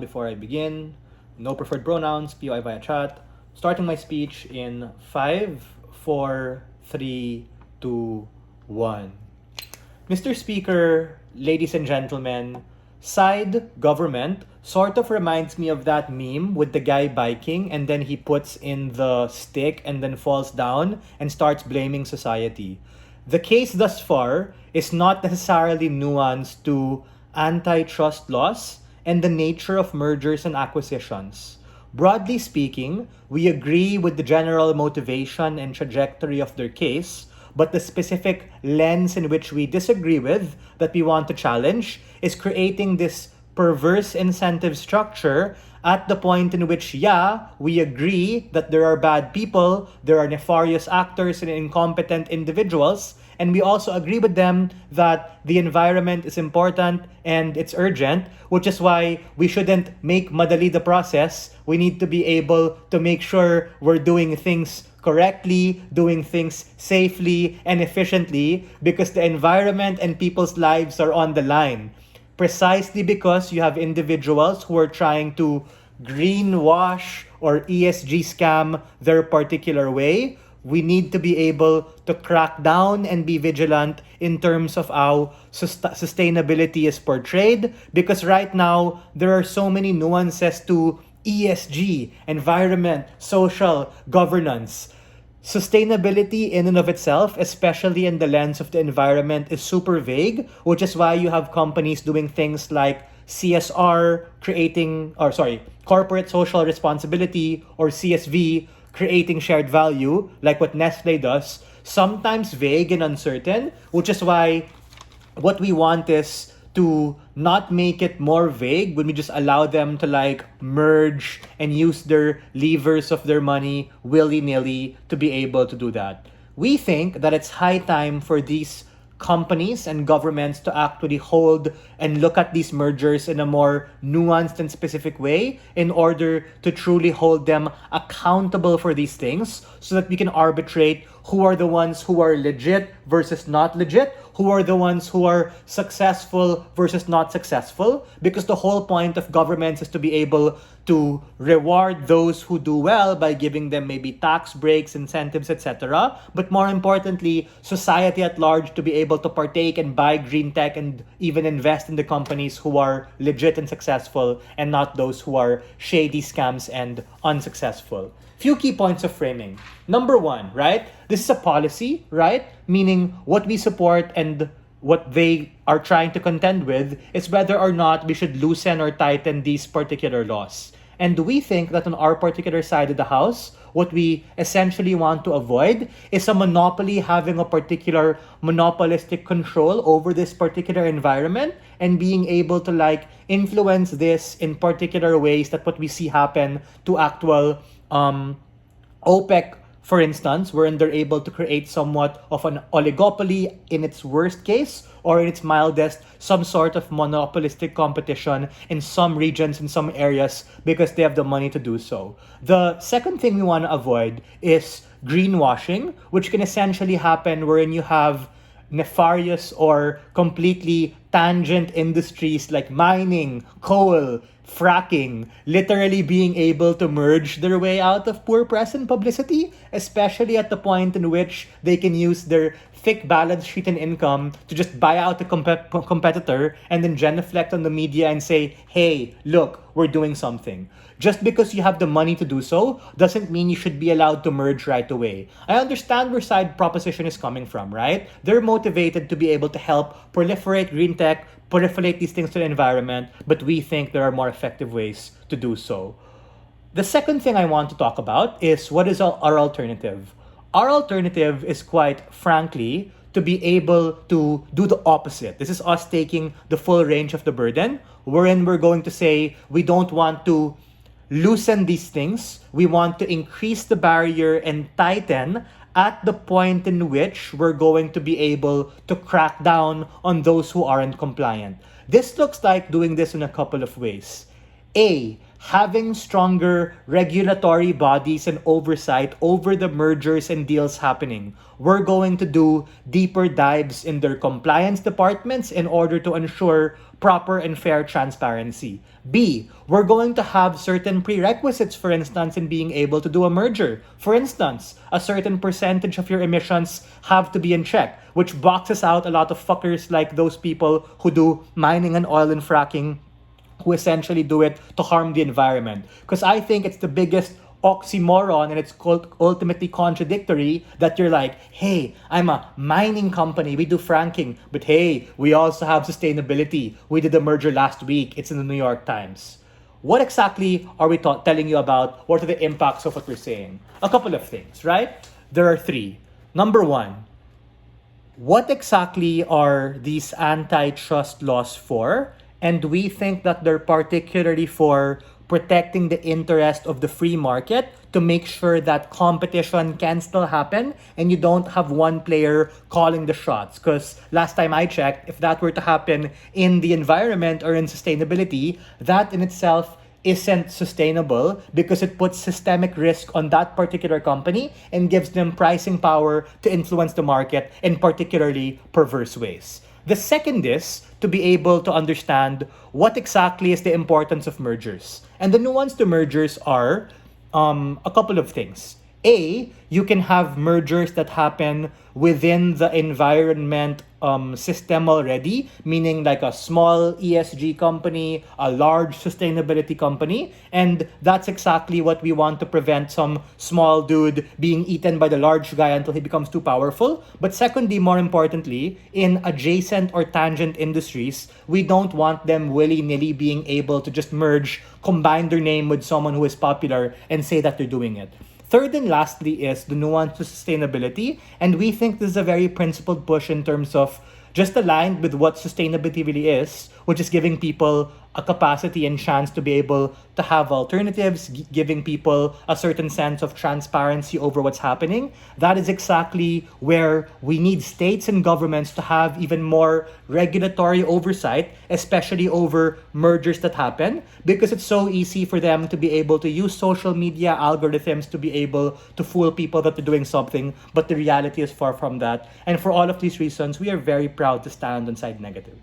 Before I begin, no preferred pronouns, POI via chat. Starting my speech in 5, 4, 3, 2, 1. Mr. Speaker, ladies and gentlemen, side government sort of reminds me of that meme with the guy biking and then he puts in the stick and then falls down and starts blaming society. The case thus far is not necessarily nuanced to antitrust laws and the nature of mergers and acquisitions. Broadly speaking, we agree with the general motivation and trajectory of their case, but the specific lens in which we disagree with, that we want to challenge, is creating this perverse incentive structure at the point in which, yeah, we agree that there are bad people, there are nefarious actors and incompetent individuals, and we also agree with them that the environment is important and it's urgent, which is why we shouldn't make madali the process. We need to be able to make sure we're doing things correctly, doing things safely and efficiently, because the environment and people's lives are on the line. Precisely because you have individuals who are trying to greenwash or ESG scam their particular way, we need to be able to crack down and be vigilant in terms of how sustainability is portrayed, because right now there are so many nuances to ESG, environment, social, governance. Sustainability in and of itself, especially in the lens of the environment, is super vague, which is why you have companies doing things like CSR, corporate social responsibility, or CSV, creating shared value, like what Nestle does, sometimes vague and uncertain, which is why what we want is to not make it more vague when we just allow them to merge and use their levers of their money willy-nilly to be able to do that. We think that it's high time for these companies and governments to actually hold and look at these mergers in a more nuanced and specific way in order to truly hold them accountable for these things, so that we can arbitrate who are the ones who are legit versus not legit, who are the ones who are successful versus not successful, because the whole point of governments is to be able to reward those who do well by giving them maybe tax breaks, incentives, etc. But more importantly, society at large to be able to partake and buy green tech and even invest in the companies who are legit and successful, and not those who are shady scams and unsuccessful. Few key points of framing. Number one, right? This is a policy, right? Meaning what we support and what they are trying to contend with is whether or not we should loosen or tighten these particular laws. And we think that on our particular side of the house, what we essentially want to avoid is a monopoly having a particular monopolistic control over this particular environment and being able to influence this in particular ways that what we see happen to actual OPEC, for instance, wherein they're able to create somewhat of an oligopoly in its worst case, or in its mildest, some sort of monopolistic competition in some regions, in some areas, because they have the money to do so. The second thing we want to avoid is greenwashing, which can essentially happen wherein you have nefarious or completely tangent industries like mining, coal, fracking, literally being able to merge their way out of poor press and publicity, especially at the point in which they can use their thick balance sheet and income to just buy out a competitor and then genuflect on the media and say, hey, look, we're doing something. Just because you have the money to do so doesn't mean you should be allowed to merge right away. I understand where side proposition is coming from, right? They're motivated to be able to help proliferate green tech, proliferate these things to the environment, but we think there are more effective ways to do so. The second thing I want to talk about is what is our alternative. Our alternative is, quite frankly, to be able to do the opposite. This is us taking the full range of the burden, wherein we're going to say we don't want to loosen these things. We want to increase the barrier and tighten at the point in which we're going to be able to crack down on those who aren't compliant. This looks like doing this in a couple of ways. A, having stronger regulatory bodies and oversight over the mergers and deals happening. We're going to do deeper dives in their compliance departments in order to ensure proper and fair transparency. B, we're going to have certain prerequisites, for instance, in being able to do a merger. For instance, a certain percentage of your emissions have to be in check, which boxes out a lot of fuckers like those people who do mining and oil and fracking, who essentially do it to harm the environment. Because I think it's the biggest oxymoron and it's ultimately contradictory that you're like, hey, I'm a mining company, we do fracking, but hey, we also have sustainability. We did a merger last week, it's in the New York Times. What exactly are we telling you about? What are the impacts of what we're saying? A couple of things, right? There are three. Number one, what exactly are these antitrust laws for? And we think that they're particularly for protecting the interest of the free market to make sure that competition can still happen and you don't have one player calling the shots. Because last time I checked, if that were to happen in the environment or in sustainability, that in itself isn't sustainable because it puts systemic risk on that particular company and gives them pricing power to influence the market in particularly perverse ways. The second is to be able to understand what exactly is the importance of mergers. And the nuance to mergers are a couple of things. A, you can have mergers that happen within the environment system already, meaning like a small ESG company, a large sustainability company, and that's exactly what we want to prevent some small dude being eaten by the large guy until he becomes too powerful. But secondly, more importantly, in adjacent or tangent industries, we don't want them willy-nilly being able to just merge, combine their name with someone who is popular and say that they're doing it. Third and lastly is the nuance to sustainability. And we think this is a very principled push in terms of just aligned with what sustainability really is, which is giving people a capacity and chance to be able to have alternatives, giving people a certain sense of transparency over what's happening. That is exactly where we need states and governments to have even more regulatory oversight, especially over mergers that happen, because it's so easy for them to be able to use social media algorithms to be able to fool people that they're doing something, but the reality is far from that. And for all of these reasons, we are very proud to stand on side negative.